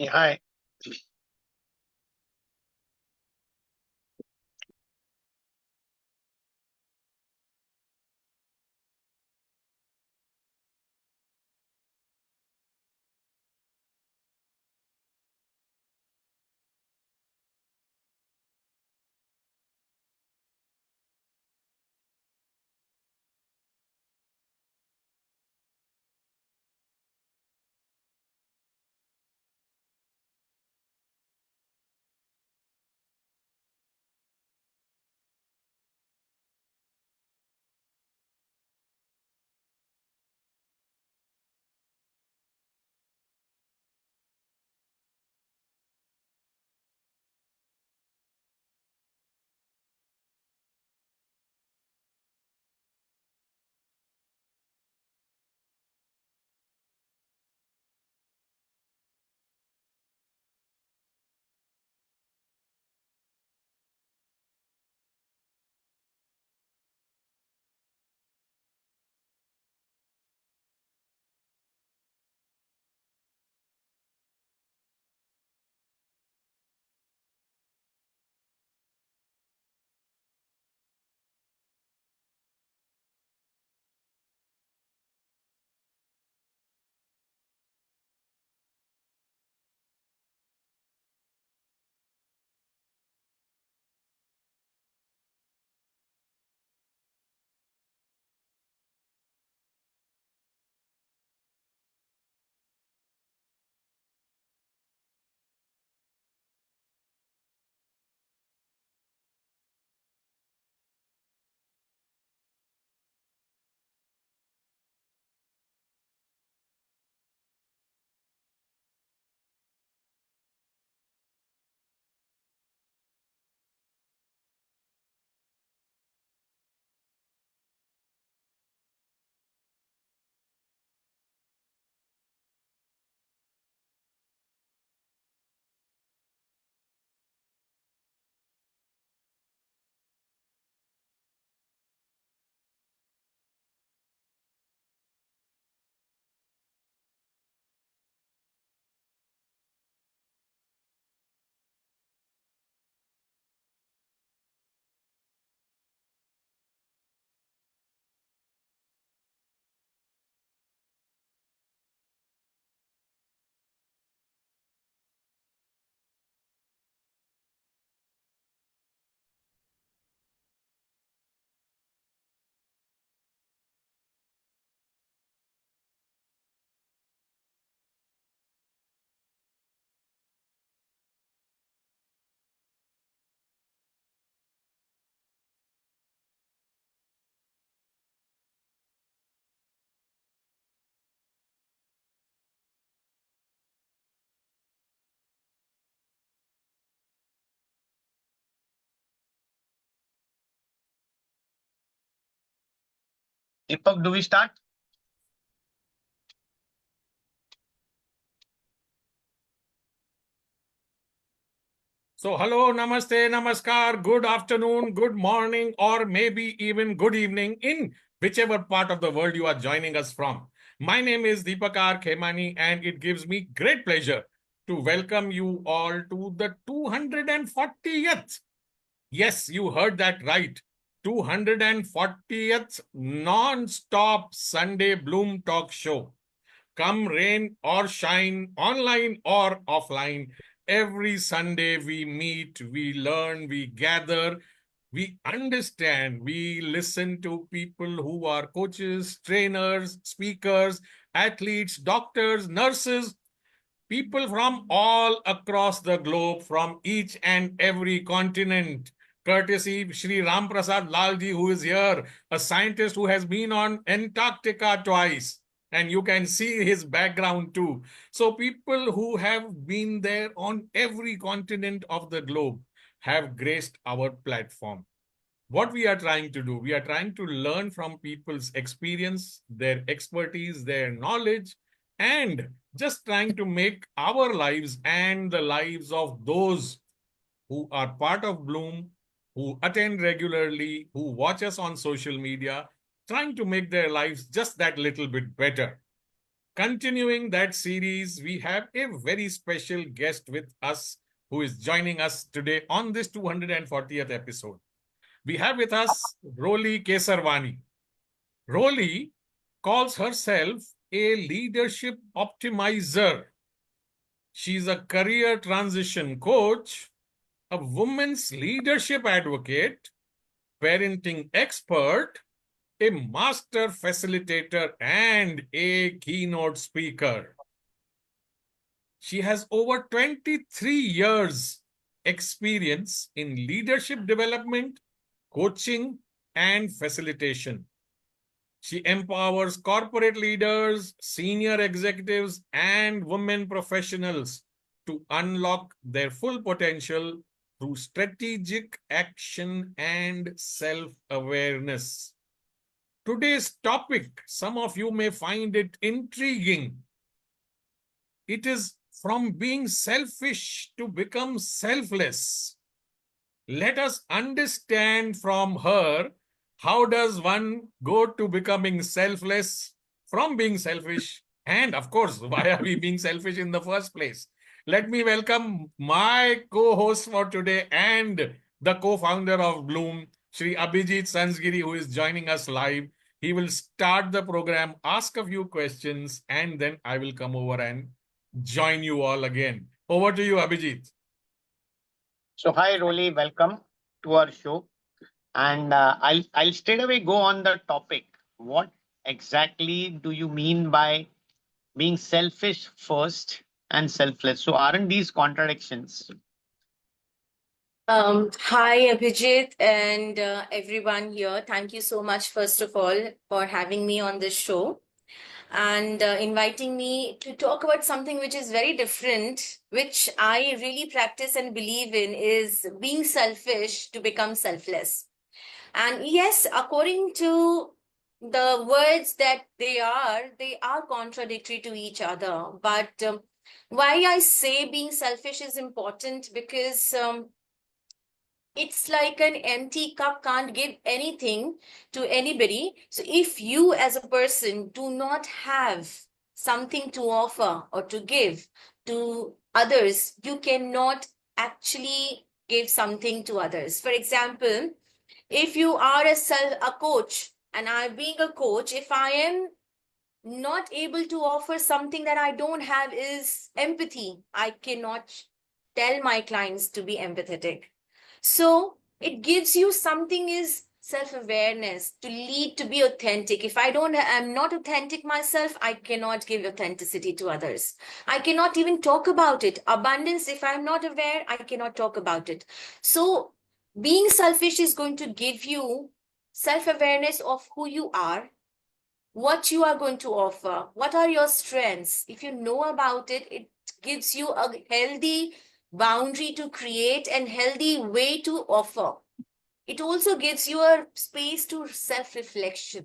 Yeah, hi. Deepak, do we start? So, hello, namaste, namaskar, good afternoon, good morning, or maybe even good evening in whichever part of the world you are joining us from. My name is Deepakar Khemani, and it gives me great pleasure to welcome you all to the 240th. Yes, you heard that right. 240th non-stop Sunday Bloom Talk Show. Come rain or shine, online or offline, every Sunday we meet, we learn, we gather, we understand, we listen to people who are coaches, trainers, speakers, athletes, doctors, nurses, people from all across the globe, from each and every continent. Courtesy Shri Ram Prasad Lalji, who is here, a scientist who has been on Antarctica twice. And you can see his background too. So, people who have been there on every continent of the globe have graced our platform. What we are trying to do, we are trying to learn from people's experience, their expertise, their knowledge, and just trying to make our lives and the lives of those who are part of Bloom, who attend regularly, who watch us on social media, trying to make their lives just that little bit better. Continuing that series, we have a very special guest with us who is joining us today on this 240th episode. We have with us Roli Kesarwani. Roli calls herself a leadership optimizer. She's a career transition coach, a women's leadership advocate, parenting expert, a master facilitator, and a keynote speaker. She has over 23 years experience in leadership development, coaching, and facilitation. She empowers corporate leaders, senior executives, and women professionals to unlock their full potential through strategic action and self-awareness. Today's topic, some of you may find it intriguing. It is from being selfish to become selfless. Let us understand from her, how does one go to becoming selfless from being selfish? And of course, why are we being selfish in the first place? Let me welcome my co-host for today and the co-founder of Bloom, Shri Abhijit Sansgiri, who is joining us live. He will start the program, ask a few questions, and then I will come over and join you all again. Over to you, Abhijit. So hi Roli, welcome to our show. And I'll straight away go on the topic. What exactly do you mean by being selfish first and selfless? So aren't these contradictions? Hi, Abhijit, and everyone here. Thank you so much, first of all, for having me on this show and inviting me to talk about something which is very different, which I really practice and believe in, is being selfish to become selfless. And yes, according to the words that they are contradictory to each other. But why I say being selfish is important because it's like an empty cup can't give anything to anybody. So if you as a person do not have something to offer or to give to others, you cannot actually give something to others. For example, if you are a coach, and I being a coach, if I am not able to offer something that I don't have, is empathy. I cannot tell my clients to be empathetic. So it gives you something is self-awareness to lead to be authentic. If I'm not authentic myself, I cannot give authenticity to others. I cannot even talk about it. Abundance, if I'm not aware, I cannot talk about it. So being selfish is going to give you self-awareness of who you are, what you are going to offer, what are your strengths. If you know about it, it gives you a healthy boundary to create and healthy way to offer. It also gives you a space to self-reflection.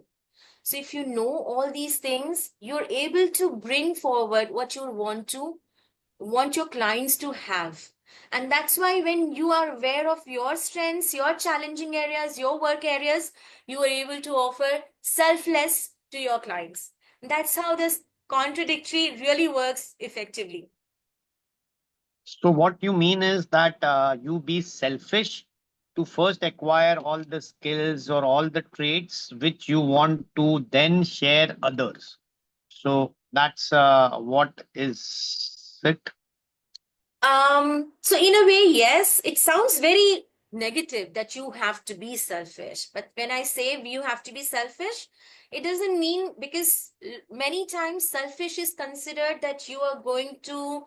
So if you know all these things, you're able to bring forward what you want your clients to have. And that's why when you are aware of your strengths, your challenging areas, your work areas, you are able to offer selfless to your clients. That's how this contradictory really works effectively. So what you mean is that you be selfish to first acquire all the skills or all the traits which you want to then share others. So that's what is it? So in a way, yes, it sounds very negative that you have to be selfish. But when I say you have to be selfish, it doesn't mean, because many times selfish is considered that you are going to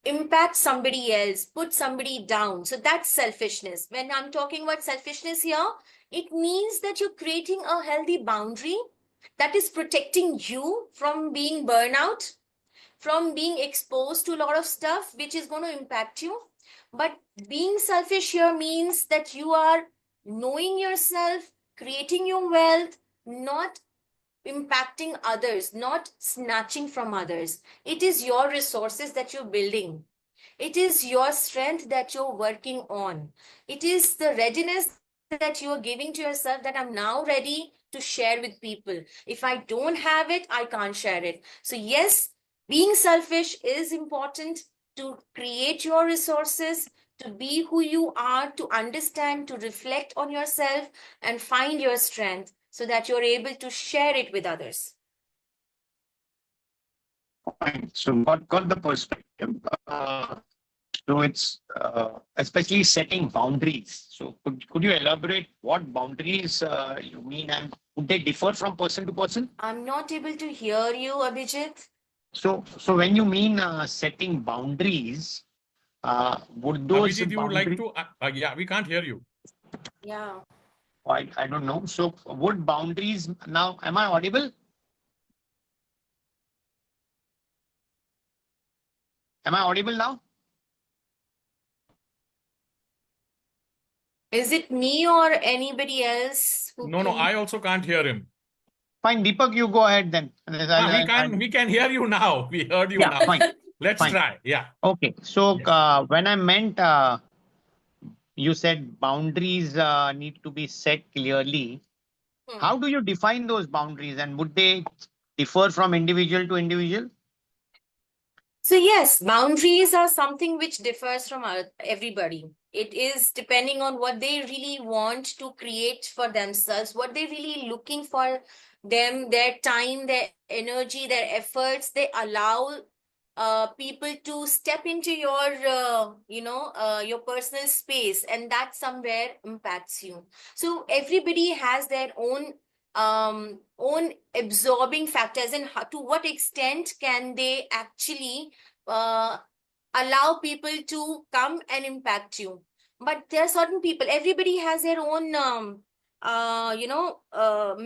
impact somebody else, put somebody down. So that's selfishness. When I'm talking about selfishness here, it means that you're creating a healthy boundary that is protecting you from being burnout, from being exposed to a lot of stuff which is going to impact you. But being selfish here means that you are knowing yourself, creating your wealth, not impacting others, not snatching from others. It is your resources that you're building. It is your strength that you're working on. It is the readiness that you are giving to yourself, that I'm now ready to share with people. If I don't have it, I can't share it. So yes, being selfish is important to create your resources, to be who you are, to understand, to reflect on yourself and find your strength so that you're able to share it with others. Fine. So got the perspective. So it's especially setting boundaries. So could you elaborate what boundaries you mean, and would they differ from person to person? I'm not able to hear you, Abhijit. So when you mean setting boundaries, would those Abhijit, you would like boundaries? to? Yeah, we can't hear you. Yeah. I don't know. So would boundaries now? Am I audible? Am I audible now? Is it me or anybody else who No, can? I also can't hear him. Fine, Deepak, you go ahead then. We can hear you now. We heard you Yeah, now. fine. Let's Fine. try. Yeah. Okay. So Yes. when I meant you said boundaries need to be set clearly. How do you define those boundaries, and would they differ from individual to individual? So yes, boundaries are something which differs from everybody. It is depending on what they really want to create for themselves, what they're really looking for them, their time, their energy, their efforts. They allow people to step into your personal space, and that somewhere impacts you. So everybody has their own absorbing factors, and to what extent can they actually uh, allow people to come and impact you. But there are certain people, everybody has their own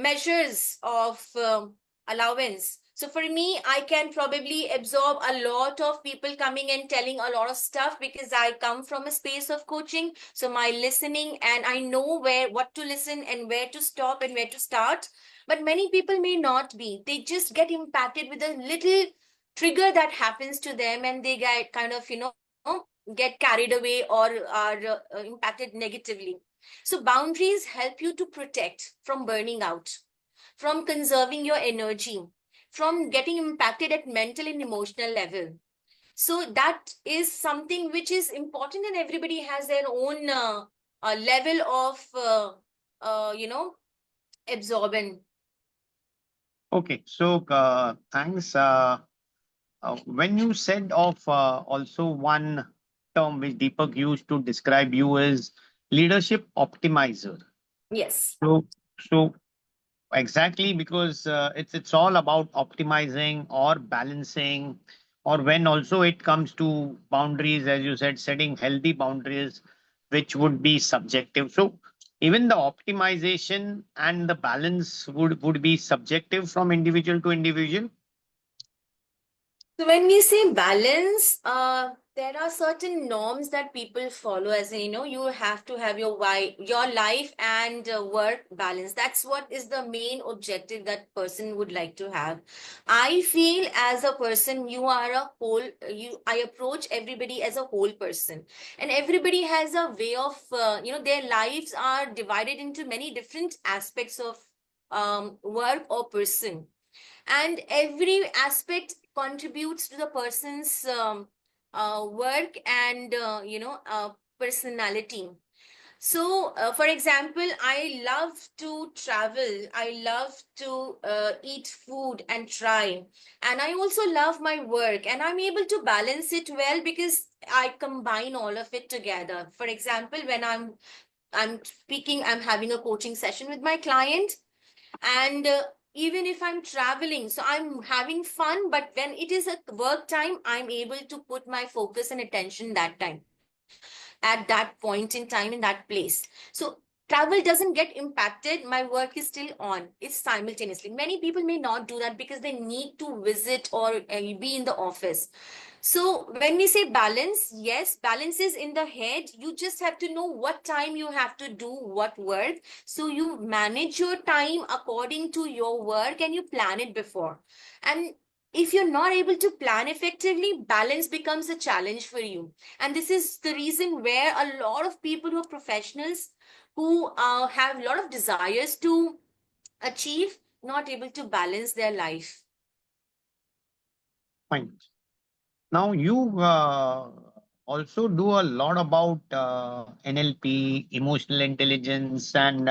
measures of allowance. So for me, I can probably absorb a lot of people coming and telling a lot of stuff because I come from a space of coaching. So my listening, and I know what to listen and where to stop and where to start. But many people may not be. They just get impacted with a little trigger that happens to them, and they get kind of get carried away or are impacted negatively. So boundaries help you to protect from burning out, from conserving your energy, from getting impacted at mental and emotional level. So that is something which is important, and everybody has their own level of absorbent. Okay. So thanks. When you said of also one term which Deepak used to describe you as leadership optimizer. Yes. So exactly, because it's all about optimizing or balancing, or when also it comes to boundaries, as you said, setting healthy boundaries, which would be subjective. So even the optimization and the balance would be subjective from individual to individual. So when we say balance, there are certain norms that people follow. As in, you have to have your life and work balance. That's what is the main objective that person would like to have. I feel as a person, you are a whole. I approach everybody as a whole person, and everybody has a way of their lives are divided into many different aspects of work or person, and every aspect contributes to the person's work and personality. So for example, I love to travel, I love to eat food and try, and I also love my work, and I'm able to balance it well because I combine all of it together. For example, when I'm speaking, I'm having a coaching session with my client, and even if I'm traveling, so I'm having fun, but when it is a work time, I'm able to put my focus and attention that time, at that point in time, in that place. So travel doesn't get impacted, my work is still on, it's simultaneously. Many people may not do that because they need to visit or be in the office. So when we say balance, yes, balance is in the head. You just have to know what time you have to do what work. So you manage your time according to your work and you plan it before. And if you're not able to plan effectively, balance becomes a challenge for you. And this is the reason where a lot of people who are professionals, who have a lot of desires to achieve, not able to balance their life. Fine. Now you also do a lot about NLP, emotional intelligence, and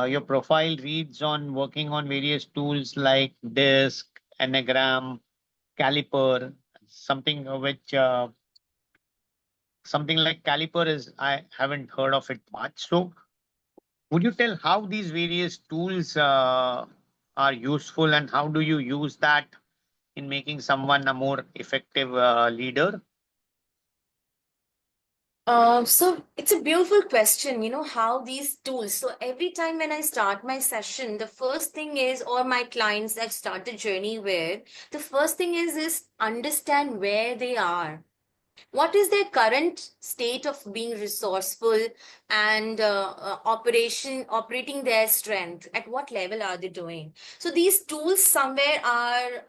your profile reads on working on various tools like DISC, Enneagram, Caliper, something which something like Caliper is I haven't heard of it much. So would you tell how these various tools are useful and how do you use that in making someone a more effective leader? So it's a beautiful question, how these tools. So every time when I start my session, the first thing is, or my clients that start the journey with, the first thing is understand where they are. What is their current state of being resourceful and operating their strength? At what level are they doing? So these tools somewhere are,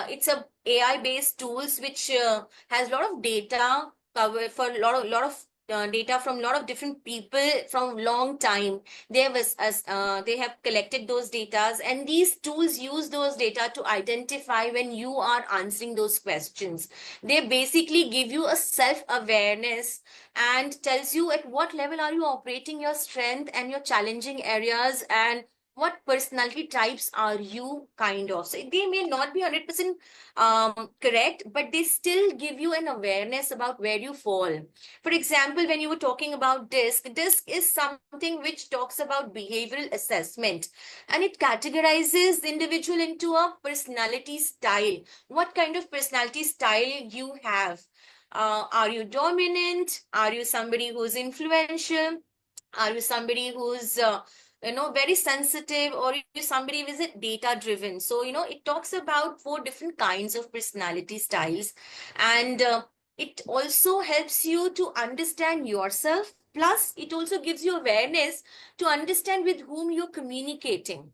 it's a AI based tools which has a lot of data cover for a lot of data from a lot of different people from long time. They have collected those datas, and these tools use those data to identify when you are answering those questions. They basically give you a self awareness and tells you at what level are you operating your strength and your challenging areas, and what personality types are you kind of. So they may not be 100% correct, but they still give you an awareness about where you fall. For example, when you were talking about DISC is something which talks about behavioral assessment, and it categorizes the individual into a personality style. What kind of personality style you have? Are you dominant? Are you somebody who's influential? Are you somebody who's very sensitive, or are you somebody who is data driven? So it talks about 4 different kinds of personality styles, and it also helps you to understand yourself. Plus, it also gives you awareness to understand with whom you're communicating.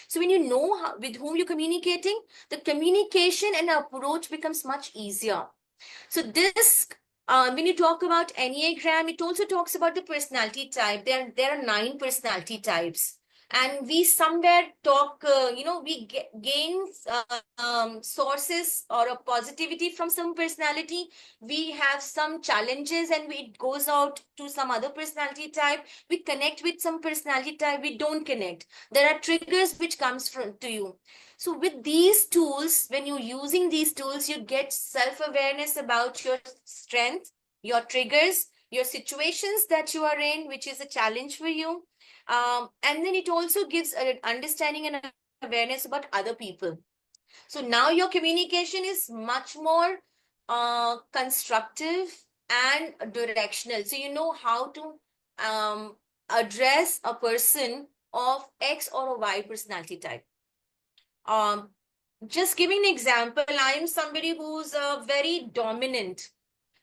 So when you know with whom you're communicating, the communication and approach becomes much easier. So this, when you talk about Enneagram, it also talks about the personality type. There are 9 personality types, and we somewhere talk. We gain sources or a positivity from some personality. We have some challenges, and it goes out to some other personality type. We connect with some personality type. We don't connect. There are triggers which comes from to you. So with these tools, when you're using these tools, you get self-awareness about your strength, your triggers, your situations that you are in, which is a challenge for you. And then it also gives an understanding and awareness about other people. So now your communication is much more constructive and directional. So you know how to address a person of X or a Y personality type. Um, just giving an example, I'm somebody who's a very dominant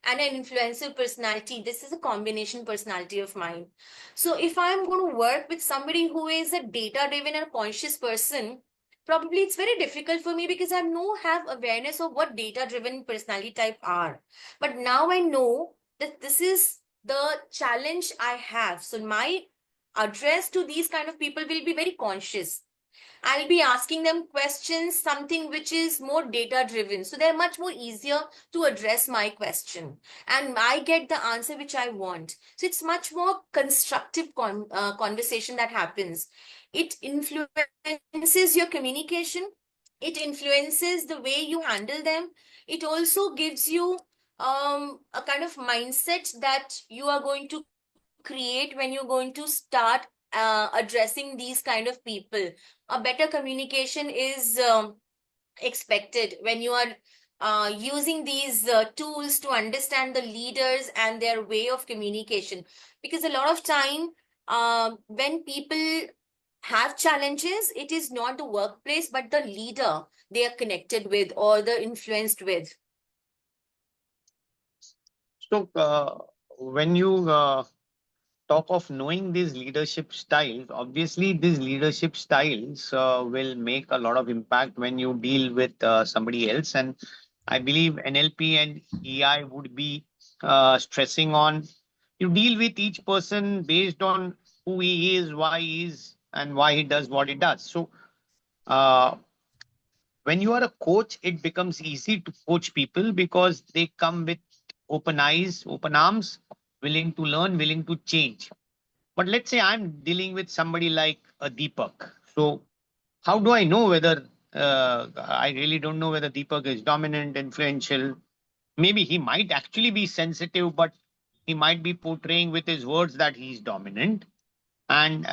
and an influential personality. This is a combination personality of mine. So if I'm going to work with somebody who is a data driven and conscious person, probably it's very difficult for me because I have awareness of what data driven personality type are. But now I know that this is the challenge I have. So my address to these kind of people will be very conscious. I'll be asking them questions, something which is more data driven. So they're much more easier to address my question. And I get the answer which I want. So it's much more constructive conversation that happens. It influences your communication. It influences the way you handle them. It also gives you a kind of mindset that you are going to create when you're going to start addressing these kind of people. A better communication is expected when you are using these tools to understand the leaders and their way of communication. Because a lot of time, when people have challenges, it is not the workplace, but the leader they are connected with or they're influenced with. So when you talk of knowing these leadership styles, obviously these leadership styles will make a lot of impact when you deal with somebody else. And I believe NLP and EI would be stressing on you deal with each person based on who he is, why he is, and why he does what he does. So uh, when you are a coach, it becomes easy to coach people because they come with open eyes, open arms, willing to learn, willing to change. But let's say I'm dealing with somebody like a Deepak. So how do I know whether I really don't know whether Deepak is dominant, influential? Maybe he might actually be sensitive, but he might be portraying with his words that he's dominant. And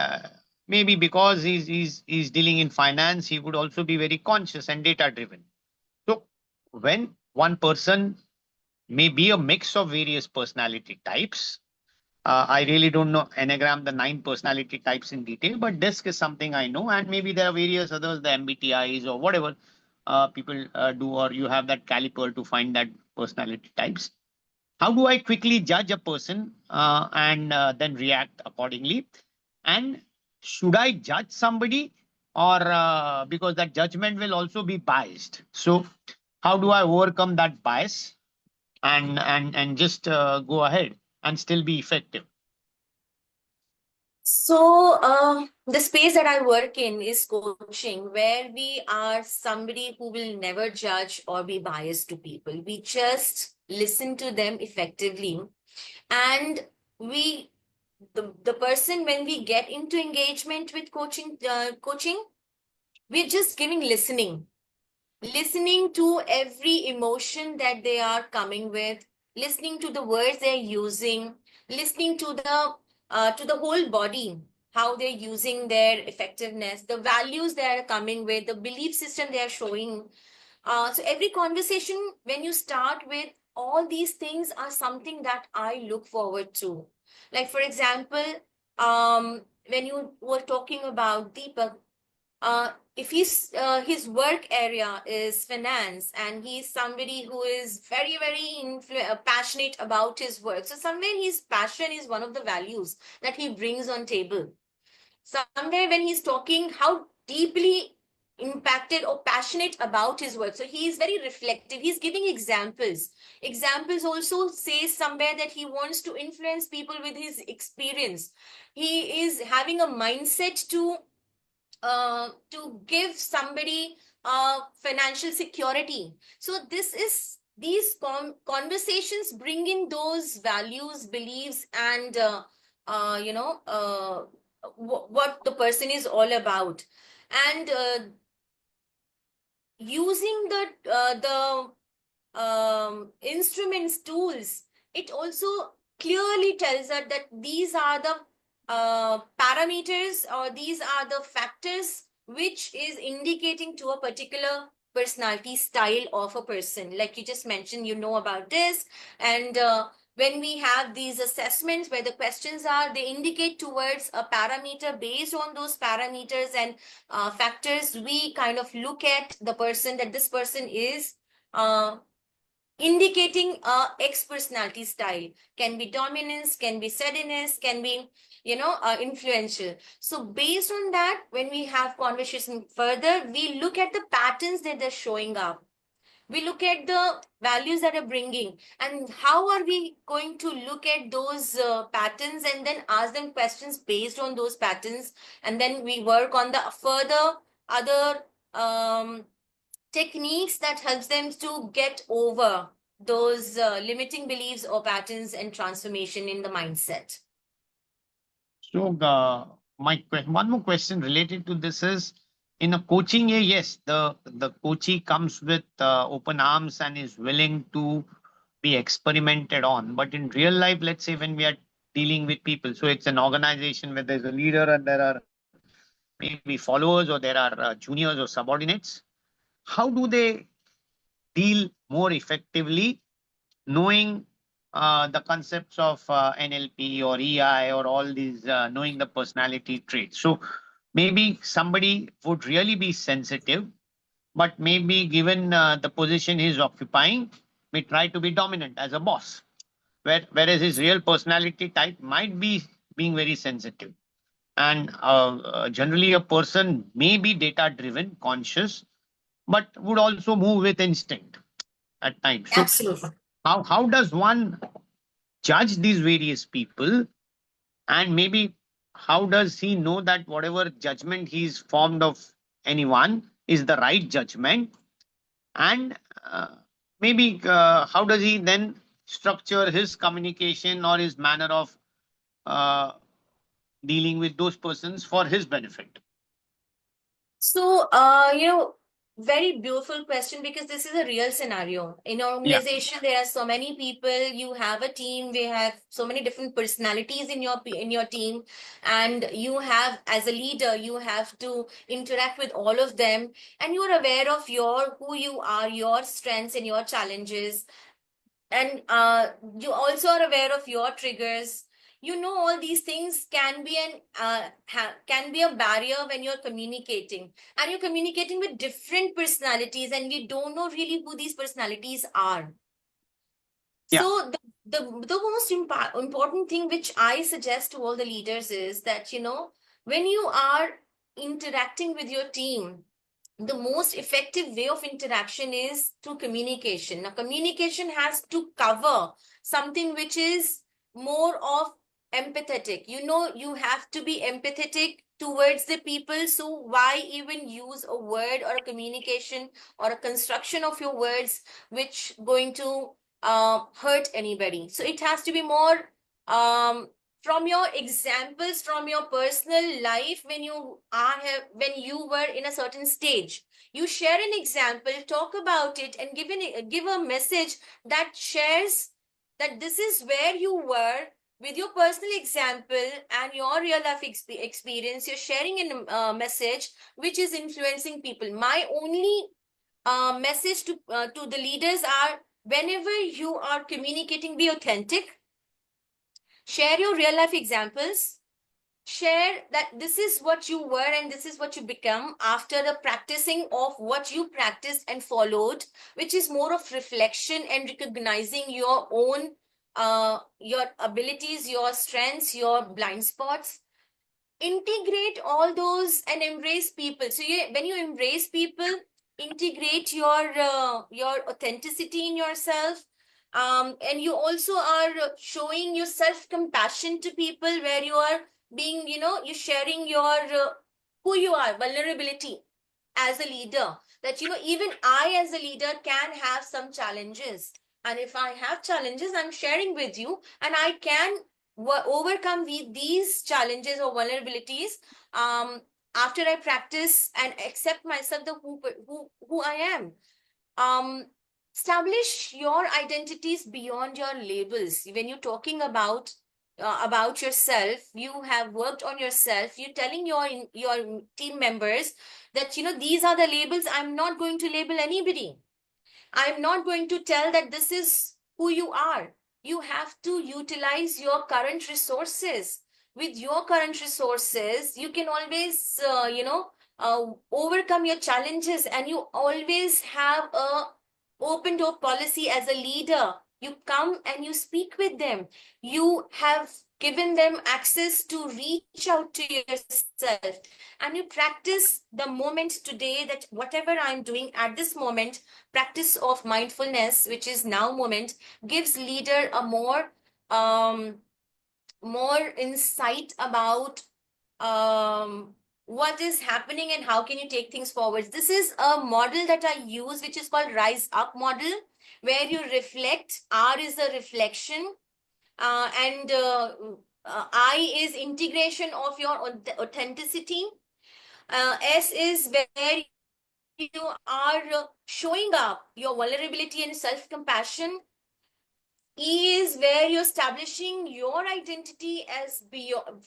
maybe because he's dealing in finance, he would also be very conscious and data driven. So when one person may be a mix of various personality types, I really don't know Enneagram, the 9 personality types in detail, but DISC is something I know, and maybe there are various others, the MBTIs or whatever people do, or you have that caliper to find that personality types. How do I quickly judge a person and then react accordingly? And should I judge somebody, or because that judgment will also be biased? So how do I overcome that bias and just go ahead and still be effective? So, the space that I work in is coaching, where we are somebody who will never judge or be biased to people. We just listen to them effectively. And we, the person, when we get into engagement with coaching, we're just giving listening to every emotion that they are coming with, listening to the words they're using, listening to the whole body, how they're using their effectiveness, the values they are coming with, the belief system they are showing. So every conversation, when you start with, all these things are something that I look forward to. Like, for example, when you were talking about Deepak, if his work area is finance, and he's somebody who is very passionate about his work, so somewhere his passion is one of the values that he brings on table. Somewhere when he's talking, how deeply impacted or passionate about his work, so he is very reflective, he's giving examples also says somewhere that he wants to influence people with his experience. He is having a mindset to give somebody financial security. So these conversations bring in those values, beliefs, and what the person is all about. And using the instruments, tools, it also clearly tells us that these are the parameters, or these are the factors which is indicating to a particular personality style of a person. Like you just mentioned, you know about this. And when we have these assessments where the questions are, they indicate towards a parameter. Based on those parameters and factors, we kind of look at the person, that this person is indicating a X personality style. Can be dominance, can be steadiness, can be influential. So based on that, when we have conversation further, we look at the patterns that they're showing up. We look at the values that are bringing, and how are we going to look at those patterns, and then ask them questions based on those patterns, and then we work on the further other techniques that helps them to get over those limiting beliefs or patterns, and transformation in the mindset. So one more question related to this is, in a coaching, yes, the coachee comes with open arms and is willing to be experimented on. But in real life, let's say when we are dealing with people, so it's an organization where there's a leader and there are maybe followers, or there are juniors or subordinates. How do they deal more effectively, knowing the concepts of NLP or EI or all these, knowing the personality traits? So maybe somebody would really be sensitive, but maybe given the position he's occupying, may try to be dominant as a boss, whereas his real personality type might be being very sensitive. And generally, a person may be data driven, conscious, but would also move with instinct at times. So Absolutely. how does one judge these various people, and maybe how does he know that whatever judgment he's formed of anyone is the right judgment? And maybe how does he then structure his communication or his manner of uh, dealing with those persons for his benefit? So, very beautiful question, because this is a real scenario. In our Yeah. organization, there are so many people. You have a team. We have so many different personalities in your team, and you have, as a leader, you have to interact with all of them, and you are aware of who you are, your strengths and your challenges, and you also are aware of your triggers. All these things can be can be a barrier when you're communicating, and you're communicating with different personalities, and we don't know really who these personalities are. Yeah. So the most important thing which I suggest to all the leaders is that, when you are interacting with your team, the most effective way of interaction is through communication. Now, communication has to cover something which is more of empathetic. You have to be empathetic towards the people. So why even use a word or a communication or a construction of your words which going to hurt anybody? So it has to be more from your examples from your personal life. When you were in a certain stage, you share an example, talk about it, and give a message that shares that this is where you were with your personal example and your real life experience. You're sharing a message which is influencing people. My only message to the leaders are, whenever you are communicating, be authentic, share your real life examples, share that this is what you were and this is what you become after the practicing of what you practiced and followed, which is more of reflection and recognizing your own your abilities, your strengths, your blind spots. Integrate all those and embrace people. So when you embrace people, integrate your authenticity in yourself, and you also are showing your self compassion to people, where you are being, you're sharing your who you are, vulnerability as a leader, that even I as a leader can have some challenges, and if I have challenges, I'm sharing with you, and I can overcome these challenges or vulnerabilities after I practice and accept myself, the who I am. Establish your identities beyond your labels. When you're talking about yourself, you have worked on yourself, you're telling your team members that these are the labels. I'm not going to label anybody. I'm not going to tell that this is who you are. You have to utilize your current resources. With your current resources, you can always, overcome your challenges, and you always have a open door policy as a leader. You come and you speak with them. You have given them access to reach out to yourself, and you practice the moment today, that whatever I'm doing at this moment, practice of mindfulness, which is now moment, gives leader a more insight about what is happening and how can you take things forward. This is a model that I use, which is called Rise Up model, where you reflect. R is a reflection, and I is integration of your authenticity. S is where you are showing up your vulnerability and self-compassion. E is where you're establishing your identity as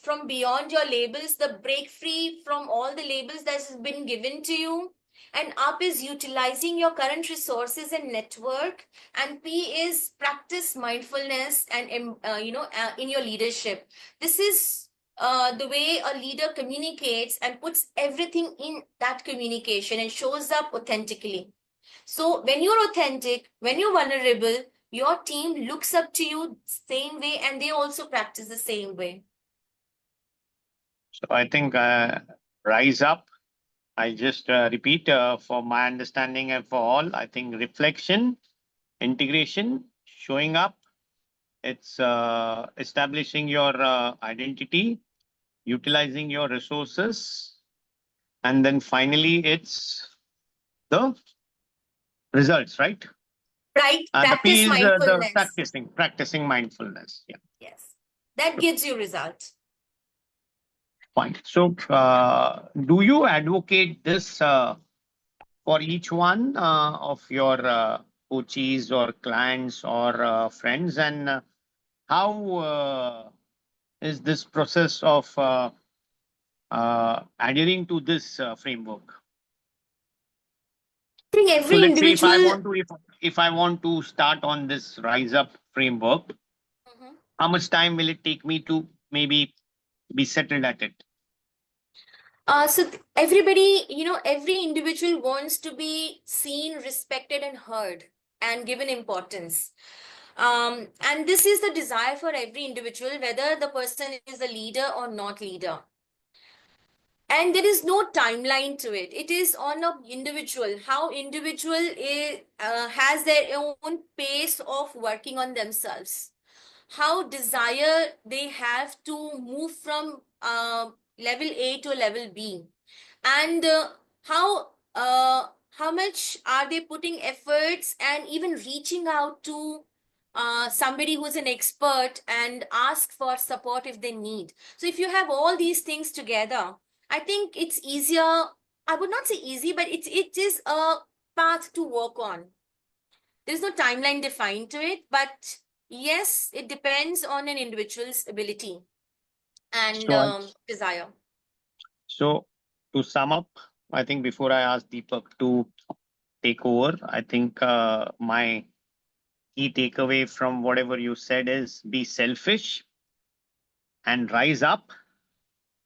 from beyond your labels, the break free from all the labels that has been given to you. And up is utilizing your current resources and network. And P is practice mindfulness and in your leadership. This is the way a leader communicates and puts everything in that communication and shows up authentically. So when you're authentic, when you're vulnerable, your team looks up to you same way, and they also practice the same way. So I think rise up. I just repeat for my understanding and for all. I think reflection, integration, showing up. It's establishing your identity, utilizing your resources, and then finally it's the results, right? Right? The P Practice is the mindfulness. practicing mindfulness. Yeah, Yes. That gives you results. fine. So, do you advocate this for each one of your coaches or clients or friends? And how is this process of adhering to this framework? I think So every let's say individual. if I want to start on this Rise Up framework, Mhm. how much time will it take me to maybe be settled at it? Everybody, every individual wants to be seen, respected, and heard and given importance. And this is the desire for every individual, whether the person is a leader or not leader. And there is no timeline to it. It is on an individual, how individual has their own pace of working on themselves, how desire they have to move from level A to level B, and how much are they putting efforts and even reaching out to somebody who's an expert and ask for support if they need. So if you have all these things together, I think it's easier. I would not say easy, but it is a path to work on. There's no timeline defined to it, but yes, it depends on an individual's ability and So, desire. so to sum up, I think before I ask Deepak to take over, I think my key takeaway from whatever you said is be selfish and rise up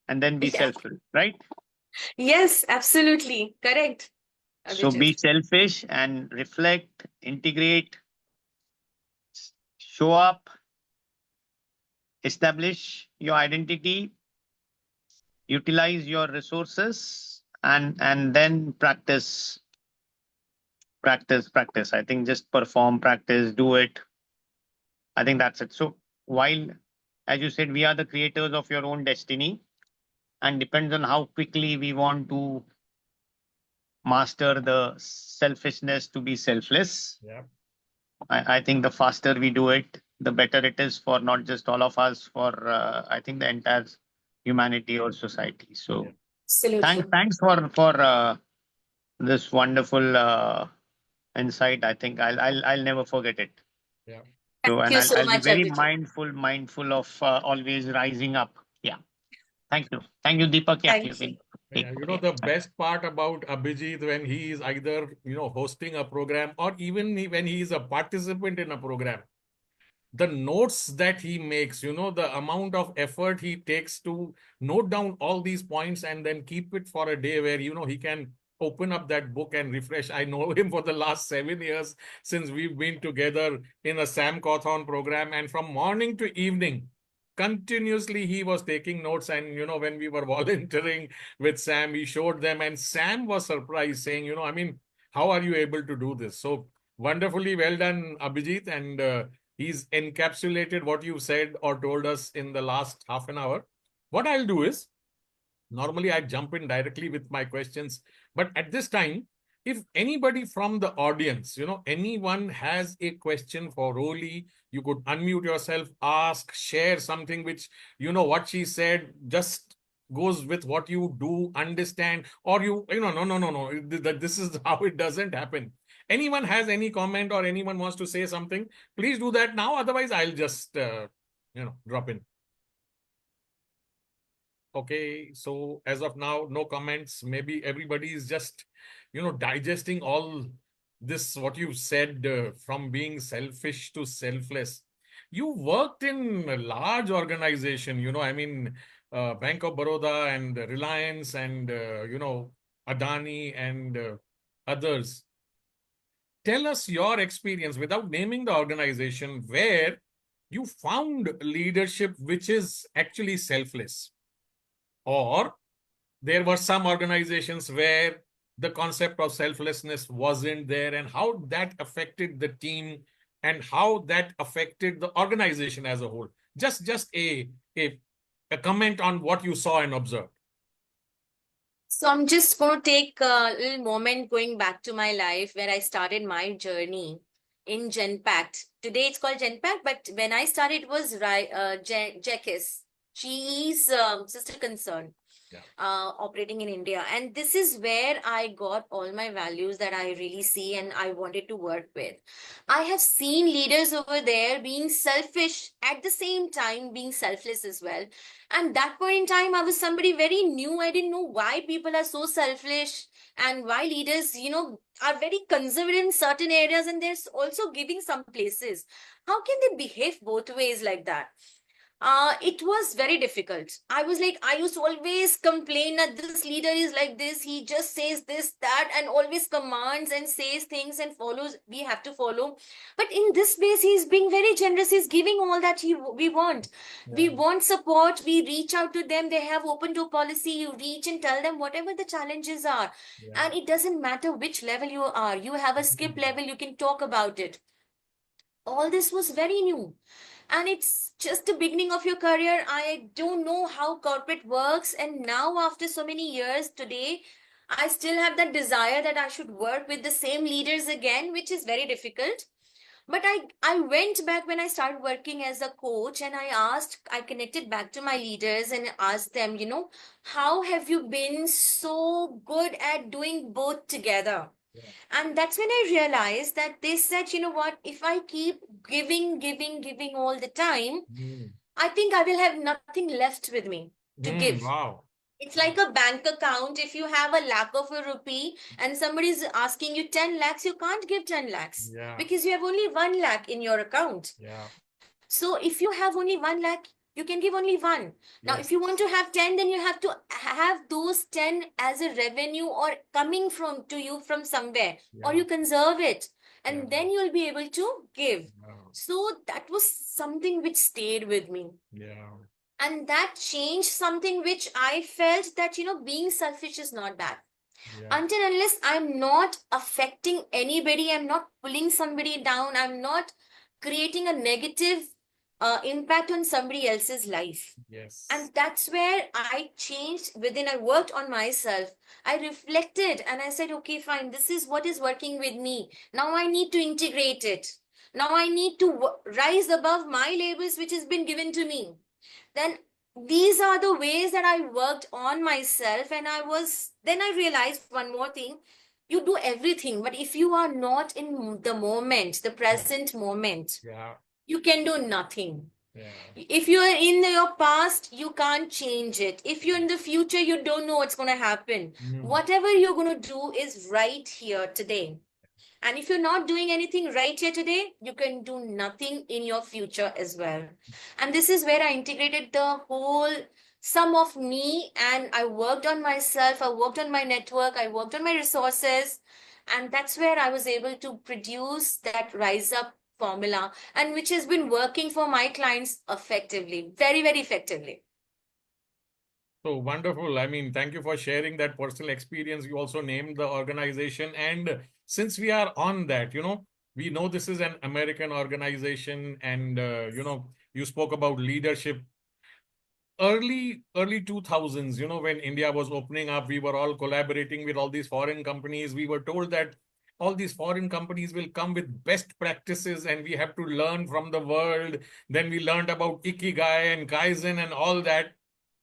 and then be Yeah. selfish, right? Yes, absolutely. Correct, So be Abhijit. selfish and reflect, integrate, show up, establish your identity, utilize your resources, and then practice. I think just perform, practice, do it. I think that's it. So while, as you said, we are the creators of your own destiny, and depends on how quickly we want to master the selfishness to be selfless. Yeah. I think the faster we do it, the better it is for not just all of us, for I think the entire humanity or society. So Yeah. Absolutely. thanks for this wonderful insight. I think I'll never forget it. Yeah. So, Thank and you so I'll be much, very Abhijit. mindful of always rising up. Yeah. Thank you, Deepak. Yeah, you Thank you. can take Yeah, over. the best part about Abhijit when he is either, hosting a program or even when he is a participant in a program, the notes that he makes, the amount of effort he takes to note down all these points and then keep it for a day where, he can open up that book and refresh. I know him for the last 7 years since we've been together in a Sam Cawthon program, and from morning to evening, continuously he was taking notes. And, when we were volunteering with Sam, he showed them, and Sam was surprised, saying, I mean, how are you able to do this? So wonderfully well done, Abhijit. And he's encapsulated what you said or told us in the last half an hour. What I'll do is, normally I jump in directly with my questions, but at this time, if anybody from the audience, anyone has a question for Roli, you could unmute yourself, ask, share something which, what she said just goes with what you do, understand, or no. This is how it doesn't happen. Anyone has any comment or anyone wants to say something, please do that now. Otherwise, I'll just, drop in. Okay, so as of now, no comments. Maybe everybody is just, digesting all this, what you said, from being selfish to selfless. You worked in a large organization, I mean, Bank of Baroda and Reliance and, Adani and others. Tell us your experience without naming the organization where you found leadership which is actually selfless, or there were some organizations where the concept of selflessness wasn't there, and how that affected the team and how that affected the organization as a whole. Just a a comment on what you saw and observed. So I'm just going to take a little moment going back to my life where I started my journey in Genpact. Today it's called Genpact, but when I started it was Jekis, GE's sister concern, Yeah. operating in India. And this is where I got all my values that I really see and I wanted to work with. I have seen leaders over there being selfish at the same time being selfless as well. And that point in time, I was somebody very new. I didn't know why people are so selfish and why leaders, are very conservative in certain areas and they're also giving some places. How can they behave both ways like that? It was very difficult. I was like, I used to always complain that this leader is like this. He just says this, that, and always commands and says things and follows. We have to follow. But in this space, he's being very generous. He's giving all that we want. We want support. We reach out to them. They have open door policy. You reach and tell them whatever the challenges are. Yeah. And it doesn't matter which level you are. You have a skip level. You can talk about it. All this was very new. And it's just the beginning of your career. I don't know how corporate works. And now, after so many years today, I still have that desire that I should work with the same leaders again, which is very difficult. But I went back when I started working as a coach and I connected back to my leaders and asked them, how have you been so good at doing both together? Yeah. And that's when I realized that they said, you know what, if I keep giving all the time, I think I will have nothing left with me to give. Wow. It's like a bank account. If you have a lakh of a rupee and somebody is asking you 10 lakhs, you can't give 10 lakhs Yeah. because you have only 1 lakh in your account. Yeah. So if you have only 1 lakh, you can give only one. Now, Yes. if you want to have 10, then you have to have those 10 as a revenue or coming to you from somewhere, or Yeah. you conserve it, and Yeah. then you'll be able to give. Wow. So that was something which stayed with me. Yeah. And that changed something which I felt that, being selfish is not bad. Yeah. Until unless I'm not affecting anybody, I'm not pulling somebody down, I'm not creating a negative impact on somebody else's life. Yes. And that's where I changed I worked on myself. I reflected and I said, okay, fine, this is what is working with me. Now I need to integrate it. Now I need to rise above my labels, which has been given to me. Then these are the ways that I worked on myself. And then I realized one more thing. You do everything, but if you are not in the moment, the present moment, Yeah. you can do nothing. Yeah. If you are in your past, you can't change it. If you're in the future, you don't know what's going to happen. Whatever you're going to do is right here today. And if you're not doing anything right here today, you can do nothing in your future as well. And this is where I integrated the whole sum of me, and I worked on myself, I worked on my network, I worked on my resources. And that's where I was able to produce that Rise Up formula, and which has been working for my clients effectively, very, very effectively. So wonderful. I mean, thank you for sharing that personal experience. You also named the organization. And since we are on that, we know this is an American organization, and, you spoke about leadership. Early 2000s, when India was opening up, we were all collaborating with all these foreign companies. We were told that all these foreign companies will come with best practices and we have to learn from the world. Then we learned about Ikigai and Kaizen and all that.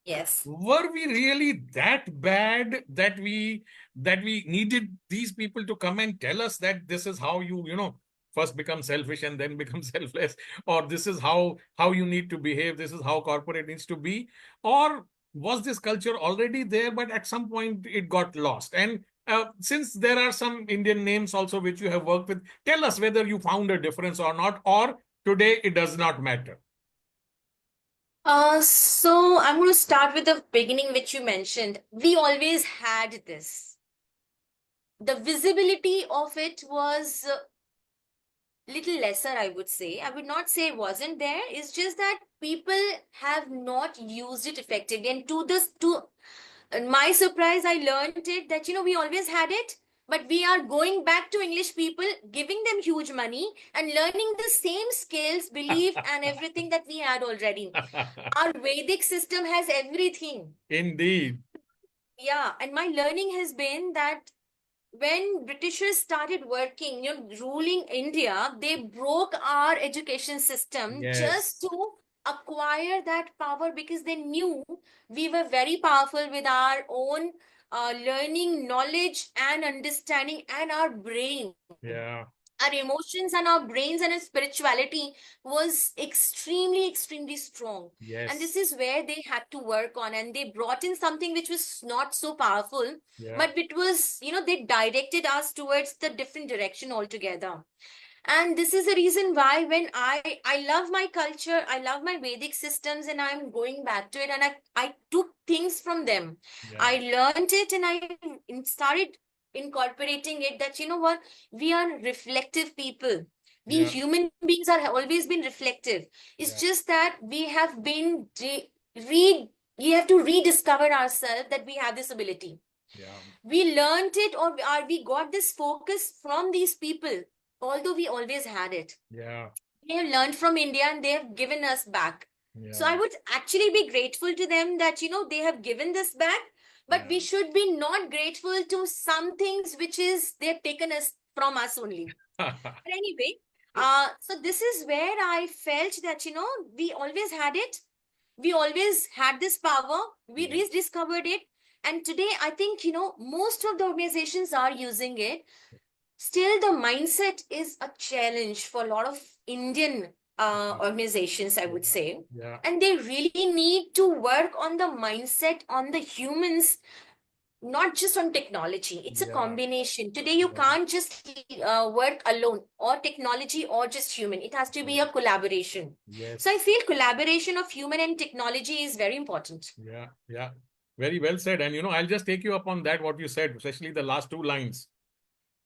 Yes. Were we really that bad that we needed these people to come and tell us that this is how you first become selfish and then become selfless, or this is how you need to behave, this is how corporate needs to be? Or was this culture already there, but at some point it got lost? And since there are some Indian names also which you have worked with, tell us whether you found a difference or not, or today it does not matter. So I'm going to start with the beginning, which you mentioned. We always had this. The visibility of it was little lesser, I would say. I would not say it wasn't there. It's just that people have not used it effectively. And to my surprise, I learned it that, we always had it, But we are going back to English people, giving them huge money and learning the same skills, belief, and everything that we had already. Our Vedic system has everything. Indeed. Yeah, and my learning has been that when Britishers started working, ruling India, they broke our education system Yes. just to acquire that power because they knew we were very powerful with our own learning, knowledge, and understanding, and our brain. Yeah. Our emotions and our brains and our spirituality was extremely strong. Yes. And this is where they had to work on, and they brought in something which was not so powerful, Yeah. but it was, they directed us towards the different direction altogether. And this is the reason why when I love my culture, I love my Vedic systems, and I'm going back to it, and I took things from them. Yeah. I learned it, and I started incorporating it, that what, we are reflective people. We Yeah. human beings are always been reflective. It's Yeah. just that we have been we have to rediscover ourselves, that we have this ability. Yeah. We learned it, or we got this focus from these people, although we always had it. Yeah. They have learned from India and they have given us back. So Yeah. I would actually be grateful to them that, they have given this back, but Yeah. we should be not grateful to some things which is they've taken us from us only. But anyway, so this is where I felt that, we always had it. We always had this power. We Yeah. rediscovered it. And today, I think, most of the organizations are using it. Still, the mindset is a challenge for a lot of Indian organizations, I would say. Yeah. And they really need to work on the mindset, on the humans, not just on technology. It's a Yeah. combination. Today, you Yeah. can't just work alone, or technology, or just human. It has to be a collaboration. Yes. So I feel collaboration of human and technology is very important. Yeah. Yeah. Very well said. And I'll just take you up on that, what you said, especially the last two lines.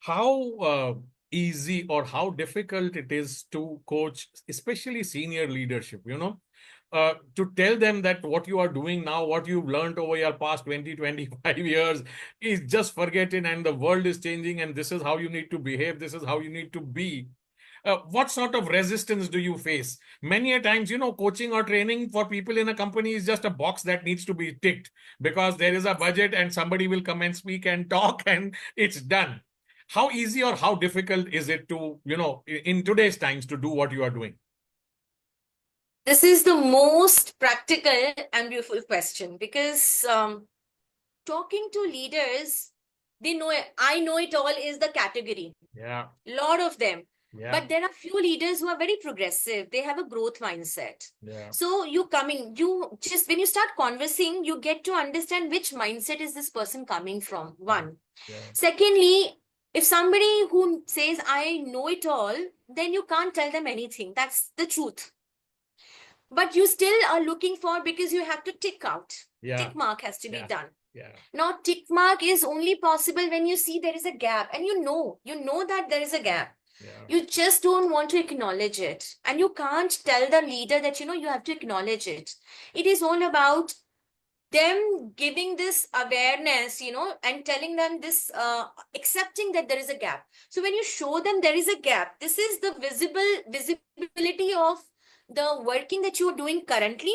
How easy or how difficult it is to coach, especially senior leadership, to tell them that what you are doing now, what you've learned over your past 20, 25 years is just forgotten, and the world is changing, and this is how you need to behave, this is how you need to be. What sort of resistance do you face? Many a times, coaching or training for people in a company is just a box that needs to be ticked because there is a budget and somebody will come and speak and talk and it's done. How easy or how difficult is it to, in today's times, to do what you are doing? This is the most practical and beautiful question, because talking to leaders, they know it. I know it all is the category. Yeah. Lot of them. Yeah. But there are few leaders who are very progressive. They have a growth mindset. Yeah. So you just when you start conversing, you get to understand which mindset is this person coming from. One. Yeah. Secondly, if somebody who says, I know it all, then you can't tell them anything. That's the truth. But you still are looking for, because you have to tick out. Yeah. Tick mark has to be Yeah. done. Yeah. Now, tick mark is only possible when you see there is a gap, and you know that there is a gap. Yeah. You just don't want to acknowledge it. And you can't tell the leader that, you have to acknowledge it. It is all about them giving this awareness, and telling them this, accepting that there is a gap. So when you show them there is a gap, this is the visibility of the working that you are doing currently,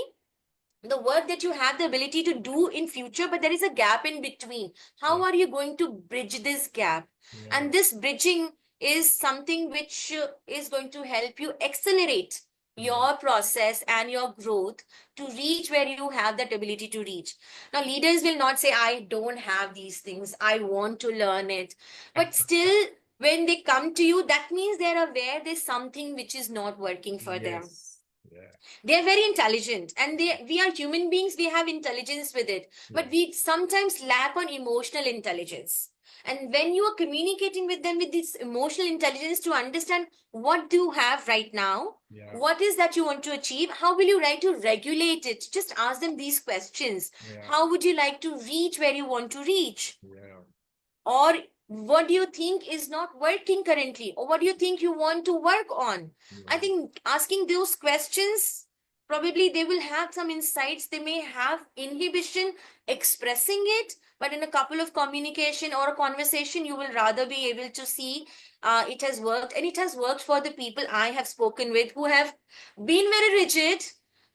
the work that you have the ability to do in future, but there is a gap in between. How are you going to bridge this gap? Yeah. And this bridging is something which is going to help you accelerate your process and your growth to reach where you have that ability to reach. Now, leaders will not say, I don't have these things, I want to learn it. But still, when they come to you, that means they're aware there's something which is not working for them. Yes. Yeah. They're very intelligent, and we are human beings. We have intelligence with it, but we sometimes lack on emotional intelligence. And when you are communicating with them with this emotional intelligence to understand what do you have right now, Yeah. what is that you want to achieve, how will you like to regulate it? Just ask them these questions. Yeah. How would you like to reach where you want to reach? Yeah. Or what do you think is not working currently? Or what do you think you want to work on? I think asking those questions probably they will have some insights, they may have inhibition expressing it, but in a couple of communication or a conversation, you will rather be able to see it has worked, and it has worked for the people I have spoken with who have been very rigid.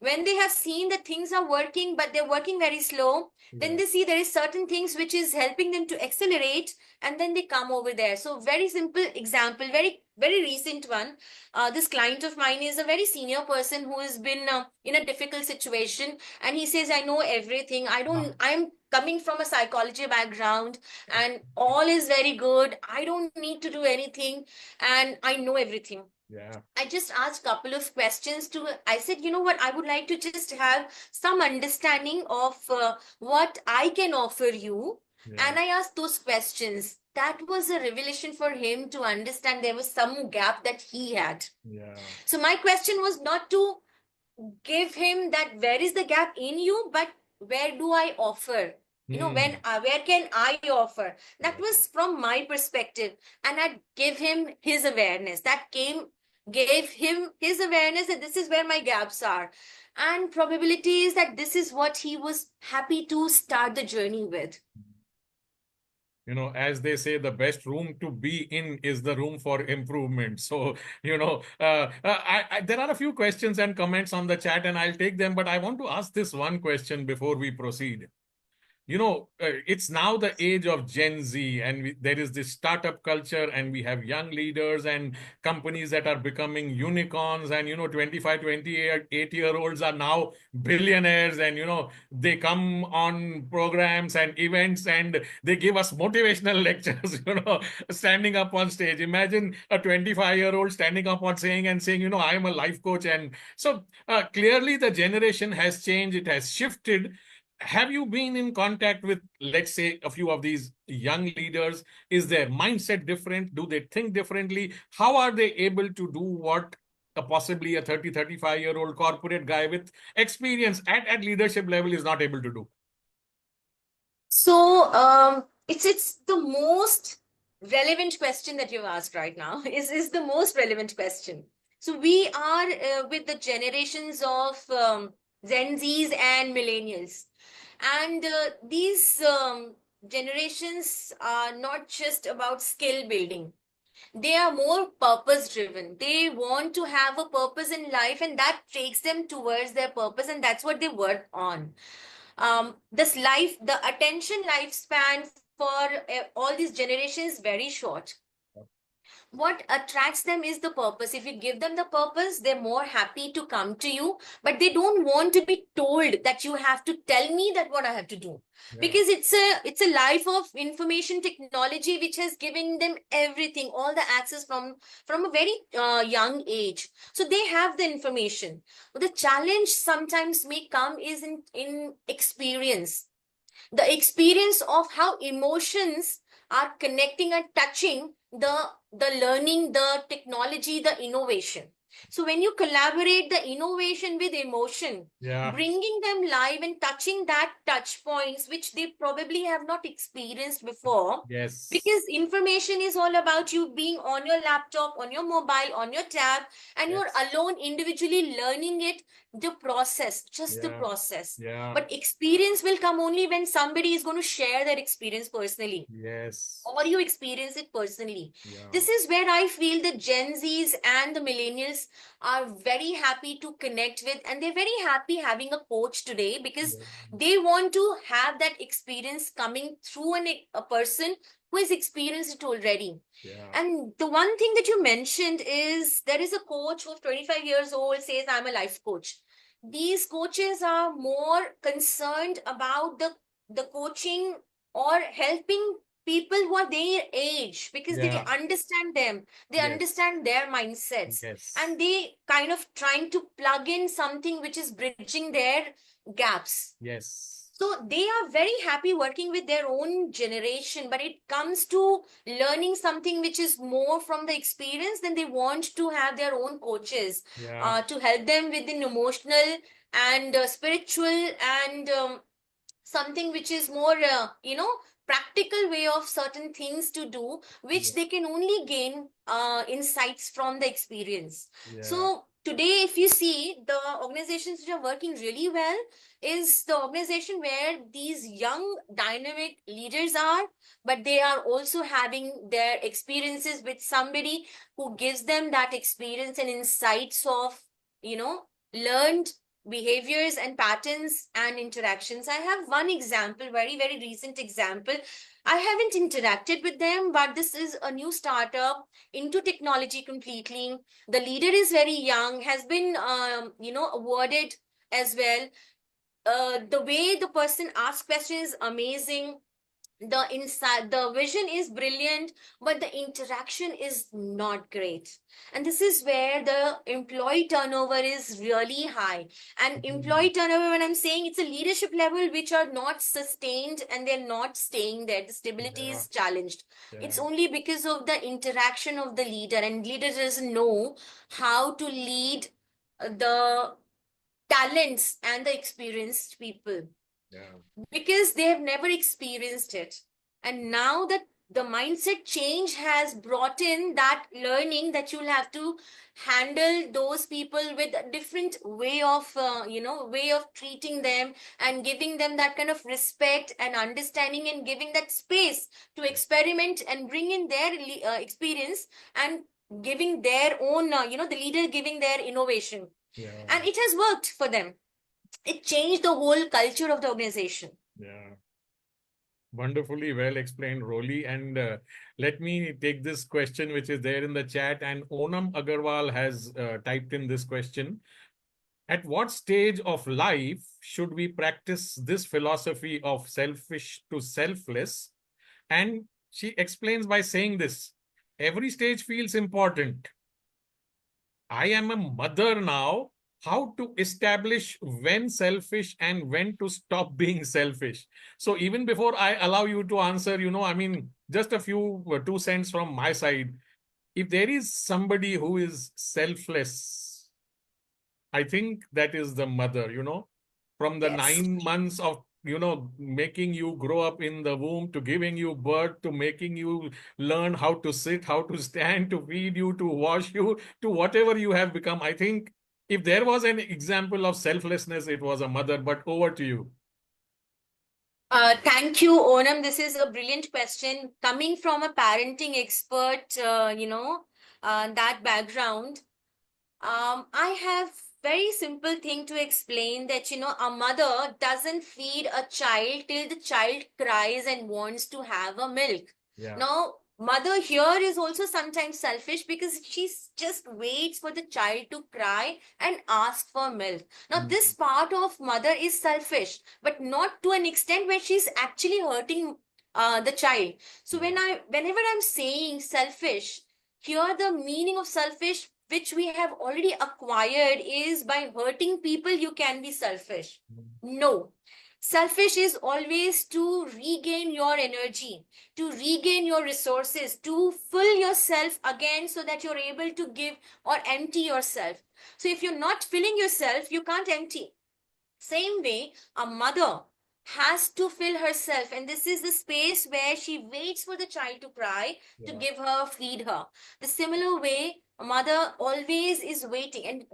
When they have seen that things are working, but they're working very slow, then they see there is certain things which is helping them to accelerate, and then they come over there. So very simple example, very recent one. This client of mine is a very senior person who has been in a difficult situation, and he says, I know everything, I'm coming from a psychology background, and all is very good, I don't need to do anything, and I know everything. Yeah. I just asked a couple of questions to, I said, you know what, I would like to just have some understanding of what I can offer you. Yeah. And I asked those questions. That was a revelation for him to understand there was some gap that he had. Yeah. So my question was not to give him that where is the gap in you, but where do I offer? You know, when where can I offer? That was from my perspective, and I gave him his awareness. That gave him his awareness that this is where my gaps are, and probability is that this is what he was happy to start the journey with. You know, as they say, the best room to be in is the room for improvement. So, you know, there are a few questions and comments on the chat, and I'll take them, but I want to ask this one question before we proceed. You know, it's now the age of Gen Z, and there is this startup culture, and we have young leaders and companies that are becoming unicorns, and, you know, 25, 28-year-olds are now billionaires, and, you know, they come on programs and events and they give us motivational lectures, you know, standing up on stage. Imagine a 25-year-old standing up on saying, you know, I'm a life coach. And so clearly the generation has changed, it has shifted. Have you been in contact with, let's say, a few of these young leaders? Is their mindset different? Do they think differently? How are they able to do what possibly a 30, 35-year-old corporate guy with experience at leadership level is not able to do? So it's the most relevant question that you've asked right now. Is the most relevant question. So we are with the generations of Gen Zs and millennials. And these generations are not just about skill building. They are more purpose driven. They want to have a purpose in life, and that takes them towards their purpose, and that's what they work on. The attention lifespan for all these generations is very short. What attracts them is the purpose. If you give them the purpose, they're more happy to come to you, but they don't want to be told that you have to tell me that what I have to do. Yeah. Because it's a life of information technology which has given them everything, all the access from a very young age. So they have the information. But the challenge sometimes may come is in experience. The experience of how emotions are connecting and touching the learning, the technology, the innovation. So when you collaborate the innovation with emotion, Yeah. bringing them live and touching that touch points which they probably have not experienced before. Yes. Because information is all about you being on your laptop, on your mobile, on your tab, and you're alone individually learning it, the process, just the process. Yeah. But experience will come only when somebody is going to share their experience personally. Yes. Or you experience it personally. Yeah. This is where I feel the Gen Zs and the millennials are very happy to connect with, and they're very happy having a coach today because they want to have that experience coming through a person who has experienced it already. Yeah. And the one thing that you mentioned is there is a coach who's 25 years old says, I'm a life coach. These coaches are more concerned about the coaching or helping people who are their age because they understand them, they understand their mindsets, and they kind of trying to plug in something which is bridging their gaps. Yes. So they are very happy working with their own generation, but it comes to learning something which is more from the experience, then they want to have their own coaches to help them with an emotional and spiritual and something which is more, practical way of certain things to do, which they can only gain insights from the experience. So today, if you see the organizations which are working really well, is the organization where these young dynamic leaders are, but they are also having their experiences with somebody who gives them that experience and insights of, learned behaviors and patterns and interactions. I have one example, very very recent example. I haven't interacted with them, but this is a new startup into technology completely. The leader is very young, has been awarded as well. The way the person asks questions is amazing, the inside the vision is brilliant, but the interaction is not great. And this is where the employee turnover is really high. And employee turnover, when I'm saying, it's a leadership level which are not sustained and they're not staying there, the stability is challenged. It's only because of the interaction of the leader, and leader doesn't know how to lead the talents and the experienced people, because they have never experienced it. And now that the mindset change has brought in that learning, that you'll have to handle those people with a different way of way of treating them, and giving them that kind of respect and understanding, and giving that space to experiment and bring in their experience, and giving their own the leader giving their innovation. And it has worked for them. It changed the whole culture of the organization. Yeah. Wonderfully well explained, Roli. And let me take this question which is there in the chat. And Onam Agarwal has typed in this question. At what stage of life should we practice this philosophy of selfish to selfless? And she explains by saying this: every stage feels important. I am a mother now. How to establish when selfish and when to stop being selfish? So even before I allow you to answer, just a few 2 cents from my side. If there is somebody who is selfless, I think that is the mother, from the Yes. 9 months of, making you grow up in the womb, to giving you birth, to making you learn how to sit, how to stand, to feed you, to wash you, to whatever you have become. I think if there was an example of selflessness, it was a mother. But over to you. Thank you, Onam. This is a brilliant question. Coming from a parenting expert, that background, I have very simple thing to explain, that, a mother doesn't feed a child till the child cries and wants to have a milk. Yeah. Now, mother here is also sometimes selfish, because she just waits for the child to cry and ask for milk. Now, this part of mother is selfish, but not to an extent where she's actually hurting the child. So whenever I'm saying selfish, here the meaning of selfish which we have already acquired is, by hurting people you can be selfish. No. Selfish is always to regain your energy, to regain your resources, to fill yourself again, so that you're able to give or empty yourself. So if you're not filling yourself, you can't empty. Same way, a mother has to fill herself, and this is the space where she waits for the child to cry, to give her, feed her. The similar way, a mother always is waiting. And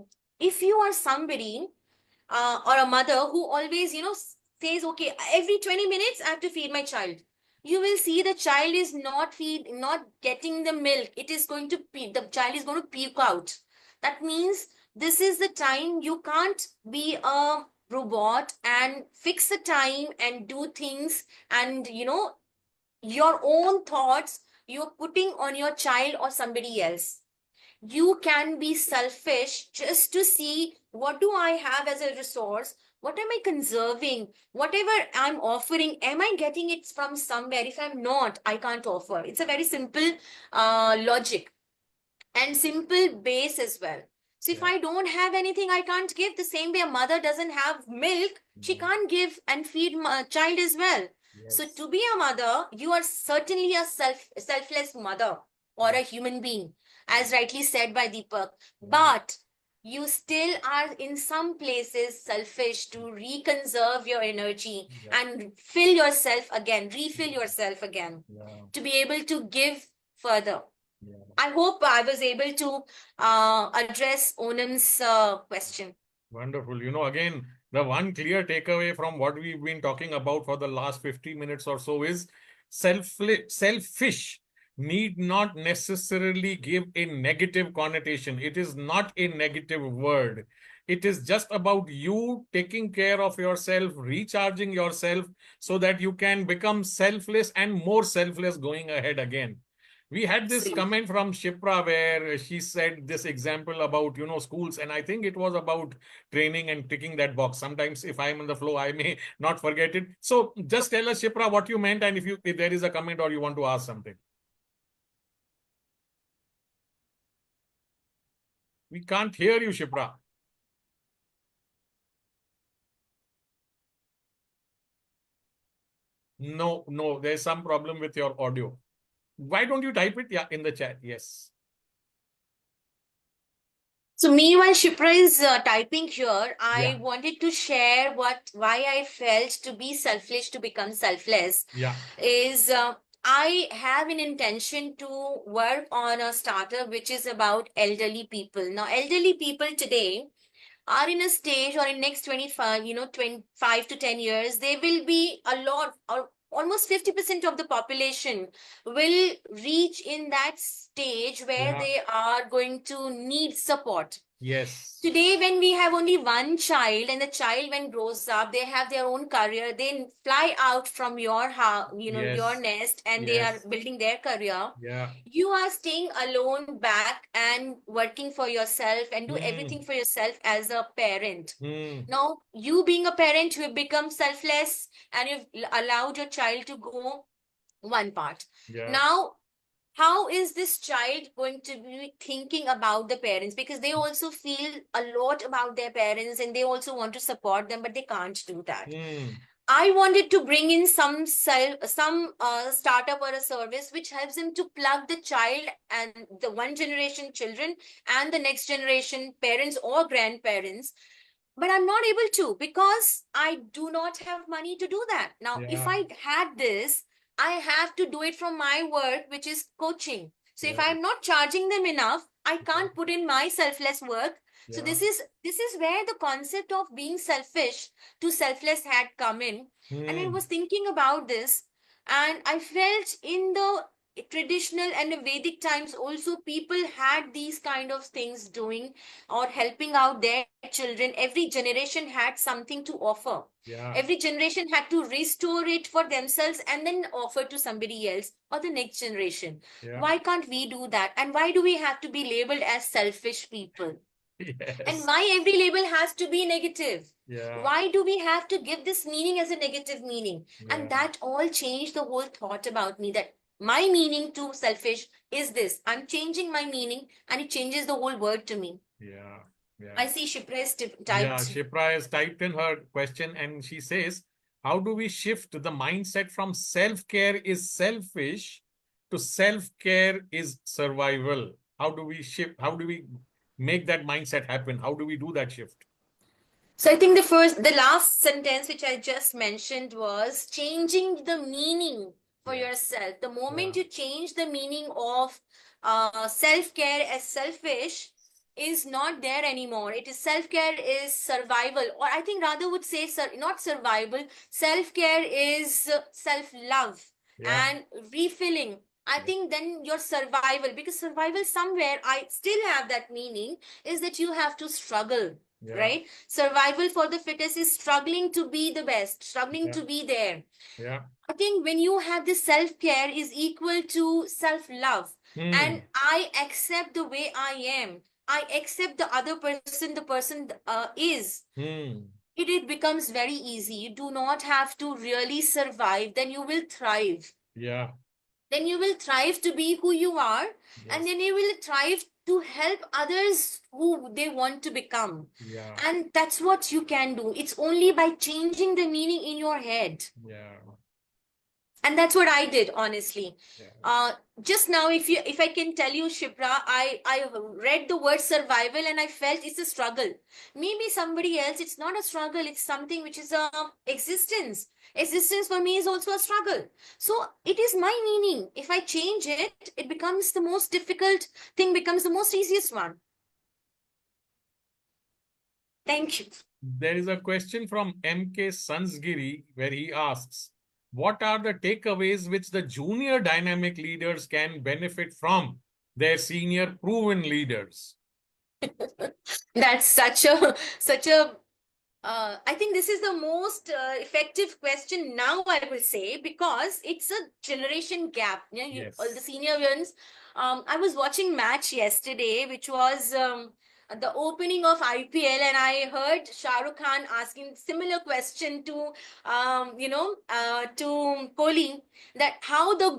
if you are somebody or a mother who always says, okay, every 20 minutes I have to feed my child, you will see the child is not getting the milk. It is going to the child is going to puke out. That means this is the time. You can't be a robot and fix the time and do things, and your own thoughts you're putting on your child or somebody else. You can be selfish just to see, what do I have as a resource, what am I conserving, whatever I'm offering, am I getting it from somewhere? If I'm not, I can't offer. It's a very simple logic and simple base as well. So if I don't have anything, I can't give. The same way a mother doesn't have milk, she can't give and feed my child as well. So to be a mother, you are certainly a selfless mother or a human being, as rightly said by Deepak. But you still are in some places selfish to reconserve your energy and fill yourself again, refill yourself again, to be able to give further. Yeah. I hope I was able to address Onam's question. Wonderful. Again, the one clear takeaway from what we've been talking about for the last 50 minutes or so is selfish need not necessarily give a negative connotation. It is not a negative word. It is just about you taking care of yourself, recharging yourself so that you can become selfless and more selfless going ahead again. We had this comment from Shipra where she said this example about, schools, and I think it was about training and ticking that box. Sometimes if I'm on the flow, I may not forget it. So just tell us, Shipra, what you meant, and if there is a comment or you want to ask something. We can't hear you, Shipra. No, there's some problem with your audio. Why don't you type it in the chat? Yes. So meanwhile, Shipra is typing here. I Yeah. wanted to share why I felt to be selfish to become selfless. Yeah. Is I have an intention to work on a startup which is about elderly people. Now, elderly people today are in a stage, or in next 25, 25 to 10 years, they will be a lot, or almost 50% of the population will reach in that stage where Yeah. they are going to need support. Yes. Today, when we have only one child, and the child, when grows up, they have their own career, they fly out from your house, your Yes. nest, and they are Yes. building their career. Yeah. You are staying alone back and working for yourself and do everything for yourself as a parent. Now, you being a parent, you have become selfless and you've allowed your child to go one part. Yeah. Now, how is this child going to be thinking about the parents? Because they also feel a lot about their parents and they also want to support them, but they can't do that. I wanted to bring in some startup or a service which helps them to plug the child and the one generation children and the next generation parents or grandparents. But I'm not able to because I do not have money to do that. Now, if I had this, I have to do it from my work, which is coaching. So if I'm not charging them enough, I can't put in my selfless work. So this is where the concept of being selfish to selfless had come in. And I was thinking about this, and I felt in the traditional and the Vedic times also people had these kind of things doing or helping out their children. Every generation had something to offer. Every generation had to restore it for themselves and then offer to somebody else or the next generation. Why can't we do that? And why do we have to be labeled as selfish people? And why every label has to be negative? Why do we have to give this meaning as a negative meaning? And that all changed the whole thought about me, that my meaning to selfish is this. I'm changing my meaning and it changes the whole word to me. Yeah. I see Shipra has typed. Yeah, Shipra has typed in her question and she says, how do we shift the mindset from self-care is selfish to self-care is survival? How do we shift? How do we make that mindset happen? How do we do that shift? So I think the last sentence which I just mentioned was changing the meaning for yourself. The moment you change the meaning of self-care as selfish is not there anymore. It is self-care is survival, or I think rather would say not survival. Self-care is self-love and refilling. I think then your survival, because survival somewhere, I still have that meaning, is that you have to struggle. Right? Survival for the fittest is struggling to be the best, struggling to be there. I think when you have this self-care is equal to self-love. And I accept the way I am. I accept the other person, the person is. It becomes very easy. You do not have to really survive, then you will thrive. Then you will thrive to be who you are, and then you will thrive to help others who they want to become. And that's what you can do. It's only by changing the meaning in your head. And that's what I did, honestly. Yeah. Just now, if I can tell you, Shipra, I read the word survival and I felt it's a struggle. Maybe somebody else, it's not a struggle, it's something which is a existence. Existence for me is also a struggle. So it is my meaning. If I change it, it becomes the most difficult thing, becomes the most easiest one. Thank you. There is a question from MK Sansgiri where he asks, what are the takeaways which the junior dynamic leaders can benefit from their senior proven leaders? That's such a I think this is the most effective question now, I will say, because it's a generation gap. You know, Yes. all the senior ones. I was watching match yesterday, which was the opening of IPL, and I heard Shah Rukh Khan asking similar question to, to Kohli, that how the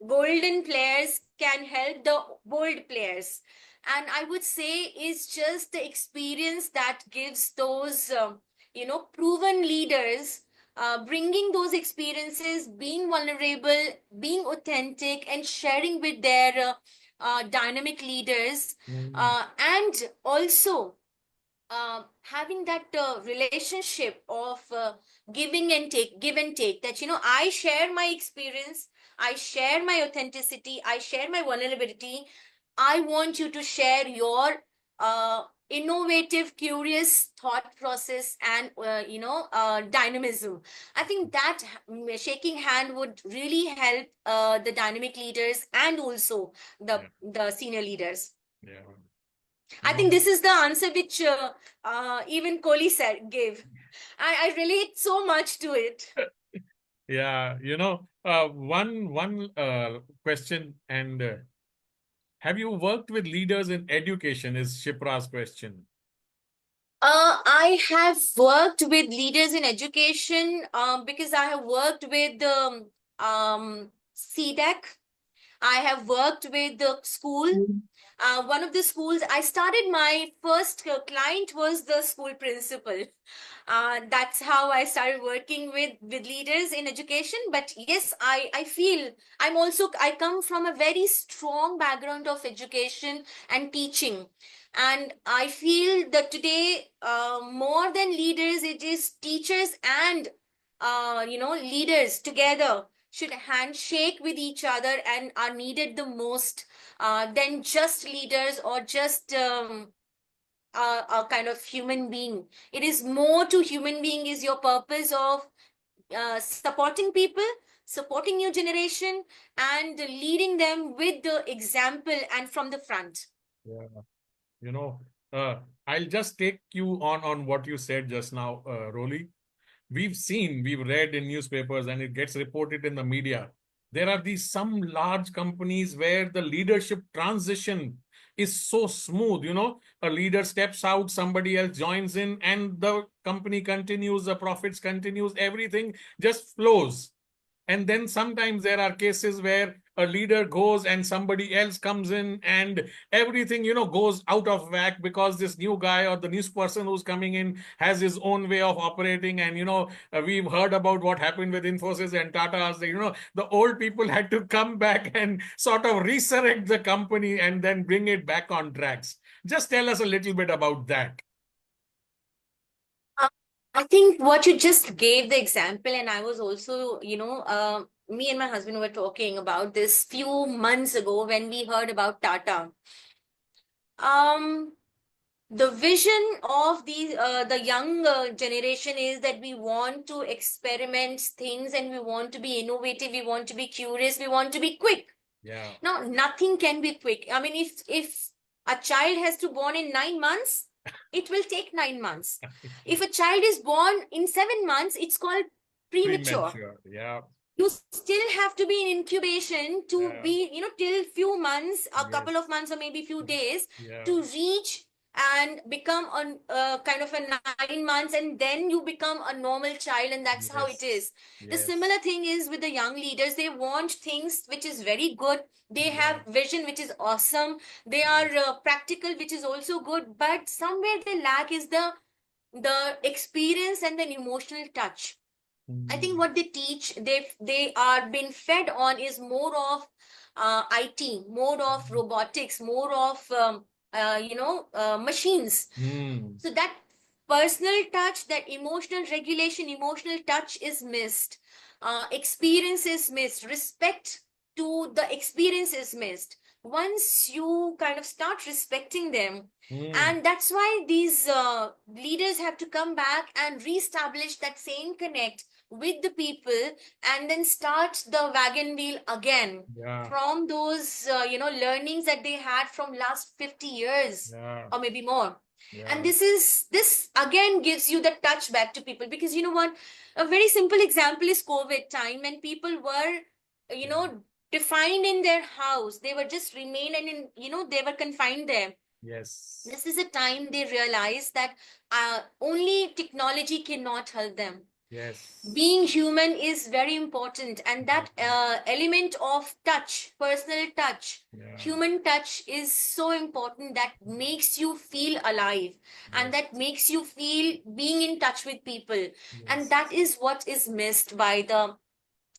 golden players can help the bold players. And I would say is just the experience that gives those proven leaders, bringing those experiences, being vulnerable, being authentic, and sharing with their dynamic leaders, and also having that relationship of give and take, that I share my experience, I share my authenticity, I share my vulnerability. I want you to share your innovative, curious thought process and dynamism. I think that shaking hand would really help the dynamic leaders and also the senior leaders. Yeah. I think this is the answer which even Kohli gave. I relate so much to it. Yeah, one question, and have you worked with leaders in education is Shipra's question. I have worked with leaders in education because I have worked with CDEC. I have worked with the school. One of the schools, I started, my first client was the school principal. That's how I started working with leaders in education. But yes, I feel I come from a very strong background of education and teaching. And I feel that today, more than leaders, it is teachers and, leaders together should handshake with each other and are needed the most than just leaders or just a kind of human being. It is more to human being is your purpose of supporting people, supporting new generation, and leading them with the example and from the front. Yeah. I'll just take you on what you said just now, Roli. We've read in newspapers, and it gets reported in the media. There are some large companies where the leadership transition is so smooth. A leader steps out, somebody else joins in, and the company continues, the profits continues, everything just flows. And then sometimes there are cases where a leader goes and somebody else comes in, and everything, goes out of whack because this new guy or the new person who's coming in has his own way of operating. And, we've heard about what happened with Infosys and Tata. The old people had to come back and sort of resurrect the company and then bring it back on tracks. Just tell us a little bit about that. I think what you just gave the example, and I was also, me and my husband were talking about this few months ago when we heard about Tata. The vision of the young generation is that we want to experiment things and we want to be innovative, we want to be curious, we want to be quick. Yeah. Now, nothing can be quick. I mean, if a child has to born in 9 months, it will take 9 months. If a child is born in 7 months, it's called premature. Yeah. You still have to be in incubation to be, till few months, a couple of months, or maybe few days to reach and become a kind of a 9 months, and then you become a normal child, and that's how it is. The similar thing is with the young leaders. They want things which is very good. They have vision which is awesome. They are practical, which is also good, but somewhere they lack is the experience and the emotional touch. I think what they teach, they are being fed on is more of IT, more of robotics, more of machines. Mm. So that personal touch, that emotional regulation, emotional touch is missed. Experience is missed. Respect to the experience is missed. Once you kind of start respecting them, Mm. and that's why these leaders have to come back and reestablish that same connect with the people, and then start the wagon wheel again Yeah. from those learnings that they had from last 50 years Yeah. or maybe more. Yeah. And this again gives you the touch back to people, because you know what, a very simple example is COVID time, when people were defined in their house. They were just remain, and they were confined there. Yes. This is a time they realize that only technology cannot help them. Yes. Being human is very important, and that element of touch, personal touch, Yeah. human touch is so important, that makes you feel alive, and that makes you feel being in touch with people. And that is what is missed by the,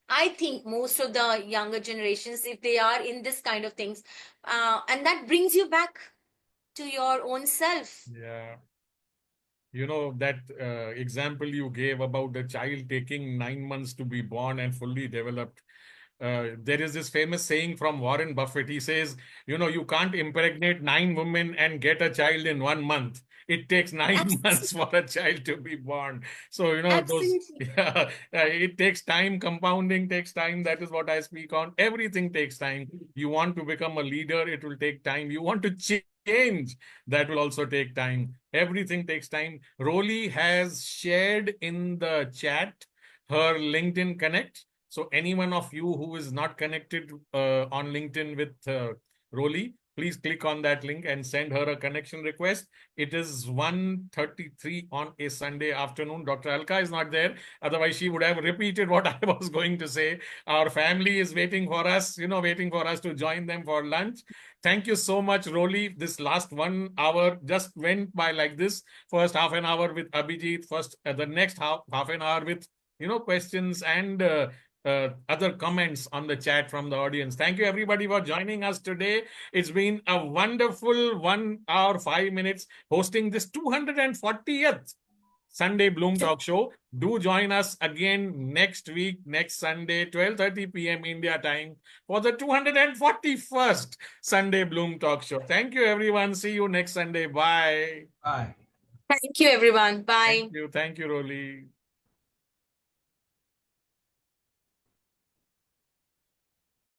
I think, most of the younger generations, if they are in this kind of things. And that brings you back to your own self. Yeah. You know, that example you gave about the child taking 9 months to be born and fully developed. There is this famous saying from Warren Buffett. He says, you can't impregnate 9 women and get a child in 1 month. It takes 9 months for a child to be born. So, Absolutely. it takes time. Compounding takes time. That is what I speak on. Everything takes time. You want to become a leader, it will take time. You want to change, that will also take time. Everything takes time. Roli has shared in the chat her LinkedIn Connect. So any one of you who is not connected on LinkedIn with Roli, please click on that link and send her a connection request. It is 1:33 on a Sunday afternoon. Dr. Alka is not there. Otherwise, she would have repeated what I was going to say. Our family is waiting for us, waiting for us to join them for lunch. Thank you so much, Roli. This last 1 hour just went by like this. First half an hour with Abhijit. First, the next half an hour with questions and other comments on the chat from the audience. Thank you, everybody, for joining us today. It's been a wonderful 1 hour, 5 minutes hosting this 240th Sunday Bloom Talk Show. Do join us again next week, next Sunday, 12:30 p.m. India time for the 241st Sunday Bloom Talk Show. Thank you, everyone. See you next Sunday. Bye. Bye. Thank you, everyone. Bye. Thank you. Thank you, Roli.